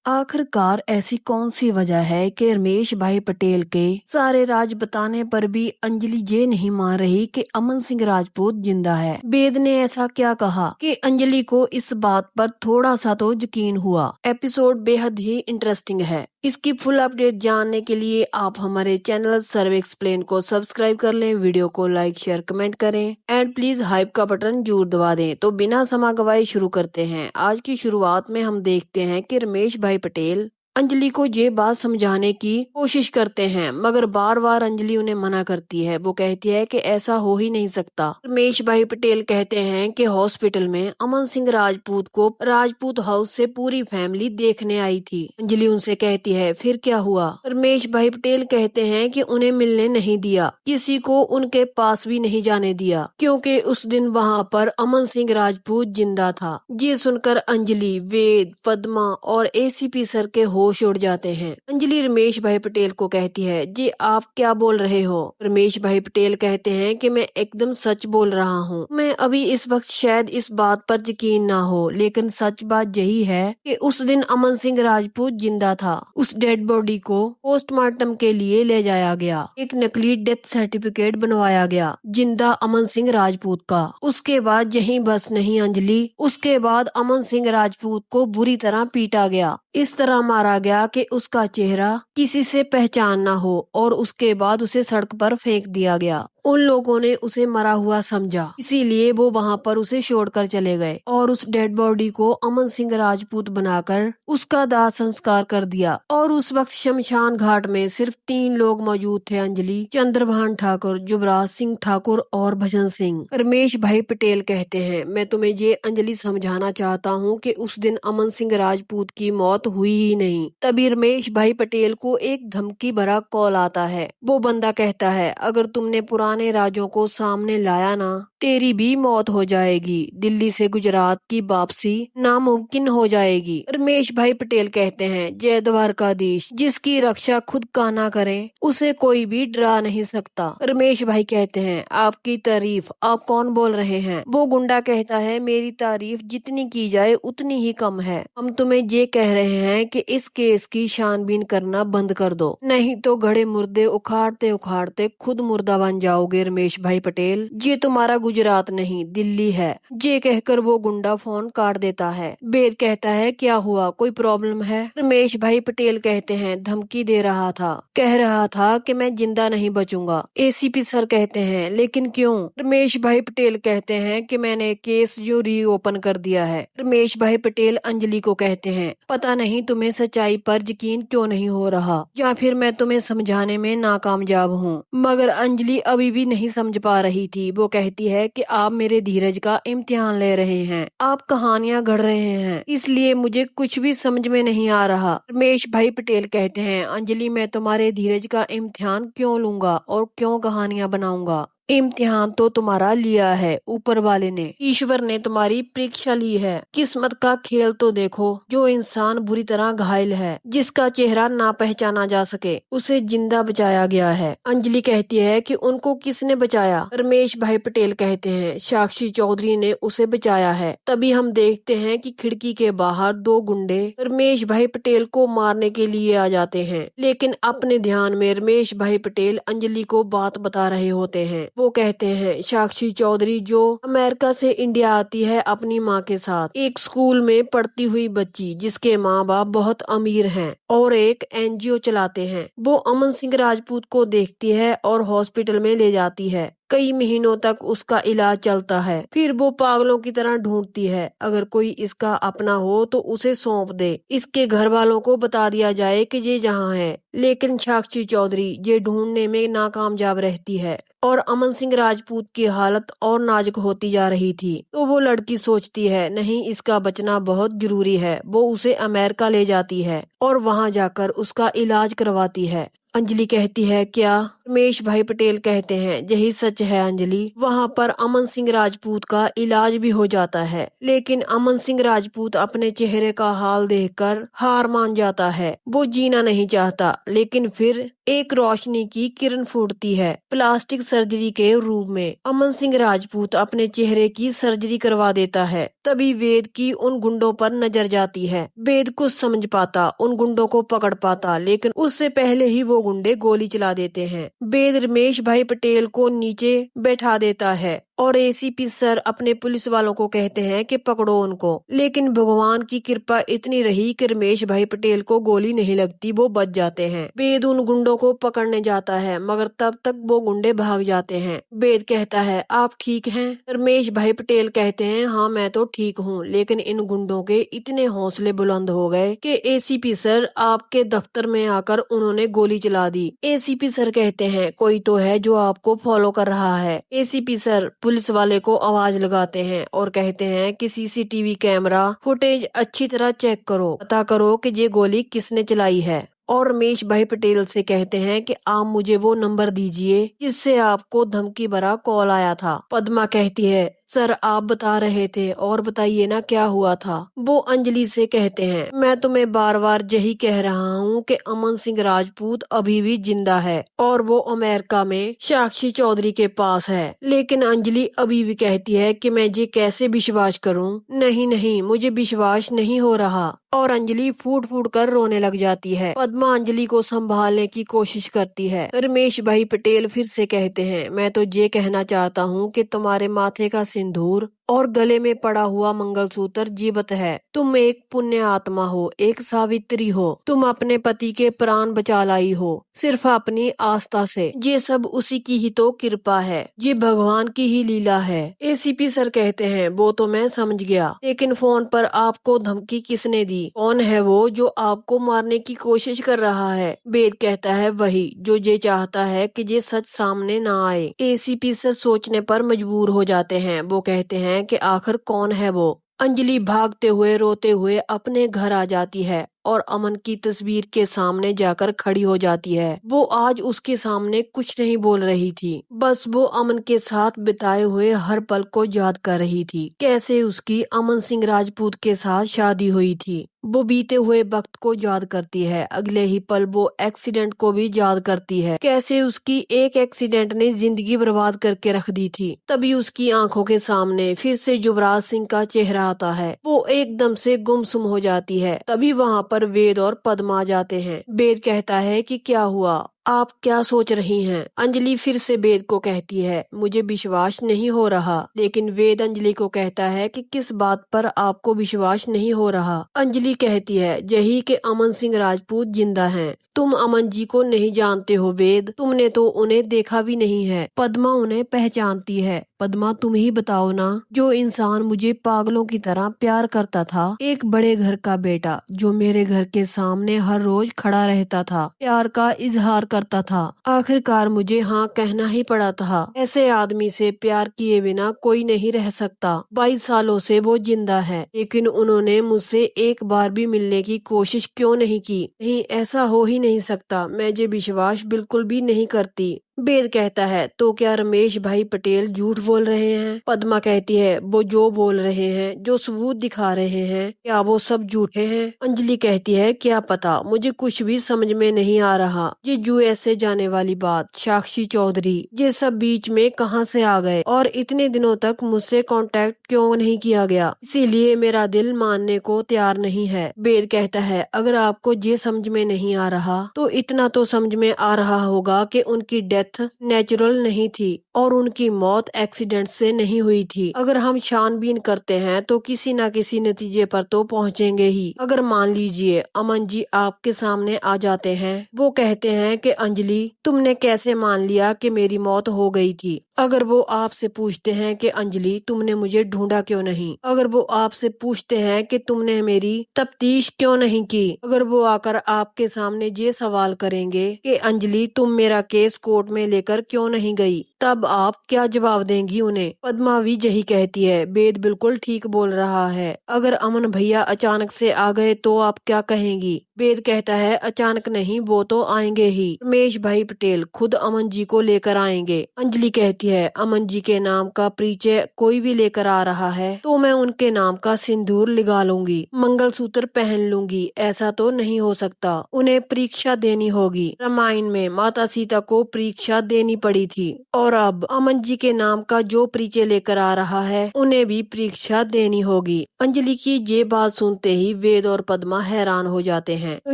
आखिरकार ऐसी कौन सी वजह है कि रमेश भाई पटेल के सारे राज बताने पर भी अंजलि ये नहीं मान रही कि अमन सिंह राजपूत जिंदा है। वेद ने ऐसा क्या कहा कि अंजलि को इस बात पर थोड़ा सा तो यकीन हुआ। एपिसोड बेहद ही इंटरेस्टिंग है। इसकी फुल अपडेट जानने के लिए आप हमारे चैनल सर्वे एक्सप्लेन को सब्सक्राइब कर लें, वीडियो को लाइक शेयर कमेंट करें एंड प्लीज हाइप का बटन जरूर दबा दें। तो बिना समय गवाए शुरू करते हैं। आज की शुरुआत में हम देखते हैं कि रमेश भाई पटेल अंजलि को ये बात समझाने की कोशिश करते हैं, मगर बार बार अंजलि उन्हें मना करती है। वो कहती है कि ऐसा हो ही नहीं सकता। रमेश भाई पटेल कहते हैं कि हॉस्पिटल में अमन सिंह राजपूत को राजपूत हाउस से पूरी फैमिली देखने आई थी। अंजलि उनसे कहती है फिर क्या हुआ। रमेश भाई पटेल कहते हैं कि उन्हें मिलने नहीं दिया, किसी को उनके पास भी नहीं जाने दिया, क्योंकि उस दिन वहाँ पर अमन सिंह राजपूत जिंदा था। ये सुनकर अंजलि, वेद, पद्मा और एसीपी सर के होश उड़ जाते हैं। अंजलि रमेश भाई पटेल को कहती है जी आप क्या बोल रहे हो। रमेश भाई पटेल कहते हैं कि मैं एकदम सच बोल रहा हूँ। मैं अभी इस वक्त शायद इस बात पर यकीन ना हो, लेकिन सच बात यही है कि उस दिन अमन सिंह राजपूत जिंदा था। उस डेड बॉडी को पोस्टमार्टम के लिए ले जाया गया। एक नकली डेथ सर्टिफिकेट बनवाया गया जिंदा अमन सिंह राजपूत का। उसके बाद यही बस नहीं अंजलि, उसके बाद अमन सिंह राजपूत को बुरी तरह पीटा गया। इस तरह मारा गया कि उसका चेहरा किसी से पहचान ना हो और उसके बाद उसे सड़क पर फेंक दिया गया। उन लोगों ने उसे मरा हुआ समझा, इसीलिए वो वहाँ पर उसे छोड़कर चले गए और उस डेड बॉडी को अमन सिंह राजपूत बनाकर उसका दाह संस्कार कर दिया। और उस वक्त शमशान घाट में सिर्फ 3 लोग मौजूद थे, अंजलि, चंद्रभान ठाकुर, युवराज सिंह ठाकुर और भजन सिंह। रमेश भाई पटेल कहते हैं मैं तुम्हें ये अंजलि समझाना चाहता हूँ कि उस दिन अमन सिंह राजपूत की मौत हुई ही नहीं। तभी रमेश भाई पटेल को एक धमकी भरा कॉल आता है। वो बंदा कहता है अगर तुमने पुराने राजों को सामने लाया ना, तेरी भी मौत हो जाएगी। दिल्ली से गुजरात की वापसी नामुमकिन हो जाएगी। रमेश भाई पटेल कहते हैं जय द्वारकाधीश, जिसकी रक्षा खुद का ना करे उसे कोई भी डरा नहीं सकता। रमेश भाई कहते हैं आपकी तारीफ आप कौन बोल रहे हैं। वो गुंडा कहता है मेरी तारीफ जितनी की जाए उतनी ही कम है। हम तुम्हें ये कह रहे हैं कि इस केस की छानबीन करना बंद कर दो, नहीं तो घड़े मुर्दे उखाड़ते उखाड़ते खुद मुर्दा बन जाओगे। रमेश भाई पटेल, ये तुम्हारा गुजरात नहीं दिल्ली है। ये कहकर वो गुंडा फोन काट देता है। वेद कहता है क्या हुआ, कोई प्रॉब्लम है। रमेश भाई पटेल कहते हैं धमकी दे रहा था, कह रहा था कि मैं जिंदा नहीं बचूंगा। एसीपी सर कहते हैं लेकिन क्यों। रमेश भाई पटेल कहते हैं कि मैंने केस जो रीओपन कर दिया है। रमेश भाई पटेल अंजलि को कहते हैं पता नहीं तुम्हें सच्चाई पर यकीन क्यों नहीं हो रहा, या फिर मैं तुम्हें समझाने में नाकामयाब हूँ। मगर अंजलि अभी भी नहीं समझ पा रही थी। वो कहती है कि आप मेरे धीरज का इम्तिहान ले रहे हैं, आप कहानियां गढ़ रहे हैं, इसलिए मुझे कुछ भी समझ में नहीं आ रहा। रमेश भाई पटेल कहते हैं अंजलि मैं तुम्हारे धीरज का इम्तिहान क्यों लूंगा और क्यों कहानियां बनाऊंगा। इम्तिहान तो तुम्हारा लिया है ऊपर वाले ने, ईश्वर ने तुम्हारी परीक्षा ली है। किस्मत का खेल तो देखो, जो इंसान बुरी तरह घायल है, जिसका चेहरा ना पहचाना जा सके, उसे जिंदा बचाया गया है। अंजलि कहती है कि उनको किसने बचाया। रमेश भाई पटेल कहते हैं साक्षी चौधरी ने उसे बचाया है। तभी हम देखते हैं कि खिड़की के बाहर 2 गुंडे रमेश भाई पटेल को मारने के लिए आ जाते हैं, लेकिन अपने ध्यान में रमेश भाई पटेल अंजलि को बात बता रहे होते हैं। वो कहते हैं साक्षी चौधरी जो अमेरिका से इंडिया आती है अपनी माँ के साथ, एक स्कूल में पढ़ती हुई बच्ची जिसके माँ बाप बहुत अमीर हैं और एक एनजीओ चलाते हैं। वो अमन सिंह राजपूत को देखती है और हॉस्पिटल में ले जाती है। कई महीनों तक उसका इलाज चलता है। फिर वो पागलों की तरह ढूंढती है, अगर कोई इसका अपना हो तो उसे सौंप दे, इसके घर वालों को बता दिया जाए कि ये जहाँ है। लेकिन साक्षी चौधरी ये ढूंढने में नाकामयाब रहती है और अमन सिंह राजपूत की हालत और नाजुक होती जा रही थी। तो वो लड़की सोचती है नहीं इसका बचना बहुत जरूरी है। वो उसे अमेरिका ले जाती है और वहाँ जाकर उसका इलाज करवाती है। अंजलि कहती है क्या? रमेश भाई पटेल कहते हैं यही सच है अंजलि। वहाँ पर अमन सिंह राजपूत का इलाज भी हो जाता है, लेकिन अमन सिंह राजपूत अपने चेहरे का हाल देखकर हार मान जाता है। वो जीना नहीं चाहता, लेकिन फिर एक रोशनी की किरण फूटती है प्लास्टिक सर्जरी के रूप में। अमन सिंह राजपूत अपने चेहरे की सर्जरी करवा देता है। तभी वेद की उन गुंडों पर नजर जाती है। वेद कुछ समझ पाता, उन गुंडों को पकड़ पाता, लेकिन उससे पहले ही वो गुंडे गोली चला देते हैं। वेद रमेश भाई पटेल को नीचे बैठा देता है और एसीपी सर अपने पुलिस वालों को कहते हैं कि पकड़ो उनको। लेकिन भगवान की कृपा इतनी रही कि रमेश भाई पटेल को गोली नहीं लगती, वो बच जाते हैं। वेद उन गुंडों को पकड़ने जाता है, मगर तब तक वो गुंडे भाग जाते हैं। वेद कहता है आप ठीक हैं? रमेश भाई पटेल कहते हैं हाँ मैं तो ठीक हूँ, लेकिन इन गुंडों के इतने हौसले बुलंद हो गए कि एसीपी सर आपके दफ्तर में आकर उन्होंने गोली चला दी। एसीपी सर कहते हैं कोई तो है जो आपको फॉलो कर रहा है। एसीपी सर पुलिस वाले को आवाज लगाते हैं और कहते हैं कि सीसीटीवी कैमरा फुटेज अच्छी तरह चेक करो, पता करो कि ये गोली किसने चलाई है। और रमेश भाई पटेल से कहते हैं कि आप मुझे वो नंबर दीजिए जिससे आपको धमकी भरा कॉल आया था। पद्मा कहती है सर आप बता रहे थे और बताइए ना क्या हुआ था। वो अंजलि से कहते हैं मैं तुम्हें बार बार यही कह रहा हूँ कि अमन सिंह राजपूत अभी भी जिंदा है और वो अमेरिका में साक्षी चौधरी के पास है। लेकिन अंजलि अभी भी कहती है कि मैं ये कैसे विश्वास करूँ? नहीं नहीं मुझे विश्वास नहीं हो रहा। और अंजलि फूट फूट कर रोने लग जाती है। पद्मा अंजलि को संभालने की कोशिश करती है। रमेश भाई पटेल फिर से कहते हैं मैं तो ये कहना चाहता हूँ कि तुम्हारे माथे का सिंदूर और गले में पड़ा हुआ मंगलसूत्र जीवित है। तुम एक पुण्य आत्मा हो, एक सावित्री हो। तुम अपने पति के प्राण बचा लाई हो सिर्फ अपनी आस्था से। ये सब उसी की ही तो कृपा है, ये भगवान की ही लीला है। एसीपी सर कहते हैं वो तो मैं समझ गया, लेकिन फोन पर आपको धमकी किसने दी? कौन है वो जो आपको मारने की कोशिश कर रहा है? वेद कहता है वही जो ये चाहता है कि ये सच सामने ना आए। एसीपी सर सोचने पर मजबूर हो जाते हैं। वो कहते हैं कि आखिर कौन है वो? अंजलि भागते हुए रोते हुए अपने घर आ जाती है और अमन की तस्वीर के सामने जाकर खड़ी हो जाती है। वो आज उसके सामने कुछ नहीं बोल रही थी, बस वो अमन के साथ बिताए हुए हर पल को याद कर रही थी। कैसे उसकी अमन सिंह राजपूत के साथ शादी हुई थी। वो बीते हुए वक्त को याद करती है। अगले ही पल वो एक्सीडेंट को भी याद करती है। कैसे उसकी एक एक्सीडेंट ने जिंदगी बर्बाद करके रख दी थी। तभी उसकी आंखों के सामने फिर से युवराज सिंह का चेहरा आता है। वो एकदम से गुमसुम हो जाती है। तभी वहाँ पर वेद और पद्मा आ जाते हैं। वेद कहता है कि क्या हुआ, आप क्या सोच रही हैं? अंजलि फिर से वेद को कहती है मुझे विश्वास नहीं हो रहा। लेकिन वेद अंजलि को कहता है कि किस बात पर आपको विश्वास नहीं हो रहा? अंजलि कहती है यही कि अमन सिंह राजपूत जिंदा हैं। तुम अमन जी को नहीं जानते हो वेद, तुमने तो उन्हें देखा भी नहीं है। पद्मा उन्हें पहचानती है। पद्मा तुम ही बताओ ना, जो इंसान मुझे पागलों की तरह प्यार करता था, एक बड़े घर का बेटा जो मेरे घर के सामने हर रोज खड़ा रहता था, प्यार का इजहार करता था, आखिरकार मुझे हाँ कहना ही पड़ा था। ऐसे आदमी से प्यार किए बिना कोई नहीं रह सकता। 22 सालों से वो जिंदा है, लेकिन उन्होंने मुझसे एक बार भी मिलने की कोशिश क्यों नहीं की? नहीं, ऐसा हो ही नहीं सकता। मैं ये विश्वास बिल्कुल भी नहीं करती। वेद कहता है तो क्या रमेश भाई पटेल झूठ बोल रहे हैं? पद्मा कहती है वो जो बोल रहे हैं, जो सबूत दिखा रहे हैं, क्या वो सब झूठे हैं? अंजलि कहती है क्या पता, मुझे कुछ भी समझ में नहीं आ रहा। ये यूएसए जाने वाली बात, साक्षी चौधरी, ये सब बीच में कहां से आ गए और इतने दिनों तक मुझसे कांटेक्ट क्यों नहीं किया गया? इसीलिए मेरा दिल मानने को तैयार नहीं है। वेद कहता है अगर आपको ये समझ में नहीं आ रहा तो इतना तो समझ में आ रहा होगा कि उनकी डेथ नेचुरल नहीं थी और उनकी मौत एक्सीडेंट से नहीं हुई थी। अगर हम छानबीन करते हैं तो किसी न किसी नतीजे पर तो पहुंचेंगे ही। अगर मान लीजिए अमन जी आपके सामने आ जाते हैं, वो कहते हैं कि अंजलि तुमने कैसे मान लिया कि मेरी मौत हो गई थी? अगर वो आपसे पूछते हैं कि अंजलि तुमने मुझे ढूंढा क्यों नहीं? अगर वो आपसे पूछते हैं कि तुमने मेरी तफ्तीश क्यों नहीं की? अगर वो आकर आपके सामने ये सवाल करेंगे कि अंजलि तुम मेरा केस कोर्ट में लेकर क्यों नहीं गई? तब आप क्या जवाब देंगी उन्हें? पद्मा भी यही कहती है, वेद बिल्कुल ठीक बोल रहा है। अगर अमन भैया अचानक से आ गए तो आप क्या कहेंगी? वेद कहता है, अचानक नहीं, वो तो आएंगे ही। रमेश भाई पटेल खुद अमन जी को लेकर आएंगे। अंजलि कहती है, अमन जी के नाम का परिचय कोई भी लेकर आ रहा है तो मैं उनके नाम का सिंदूर लगा लूंगी, मंगलसूत्र पहन लूंगी। ऐसा तो नहीं हो सकता, उन्हें परीक्षा देनी होगी। रामायण में माता सीता को परीक्षा देनी पड़ी थी और अब अमन जी के नाम का जो परिचय लेकर आ रहा है उन्हें भी परीक्षा देनी होगी। अंजलि की ये बात सुनते ही वेद और पद्मा हैरान हो जाते हैं। तो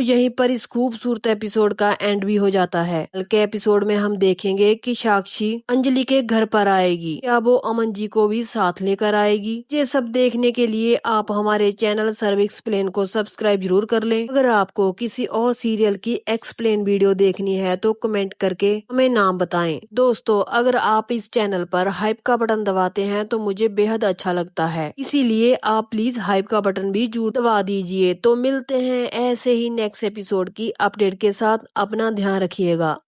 यहीं पर इस खूबसूरत एपिसोड का एंड भी हो जाता है। कल के एपिसोड में हम देखेंगे कि साक्षी अंजलि के घर पर आएगी, क्या वो अमन जी को भी साथ लेकर आएगी। ये सब देखने के लिए आप हमारे चैनल सर्व एक्सप्लेन को सब्सक्राइब जरूर कर लें। अगर आपको किसी और सीरियल की एक्सप्लेन वीडियो देखनी है तो कमेंट करके हमें नाम बताएं। दोस्तों, अगर आप इस चैनल पर हाइप का बटन दबाते हैं तो मुझे बेहद अच्छा लगता है, इसीलिए आप प्लीज हाइप का बटन भी जरूर दबा दीजिए। तो मिलते हैं ऐसे ही नेक्स्ट एपिसोड की अपडेट के साथ। अपना ध्यान रखिएगा।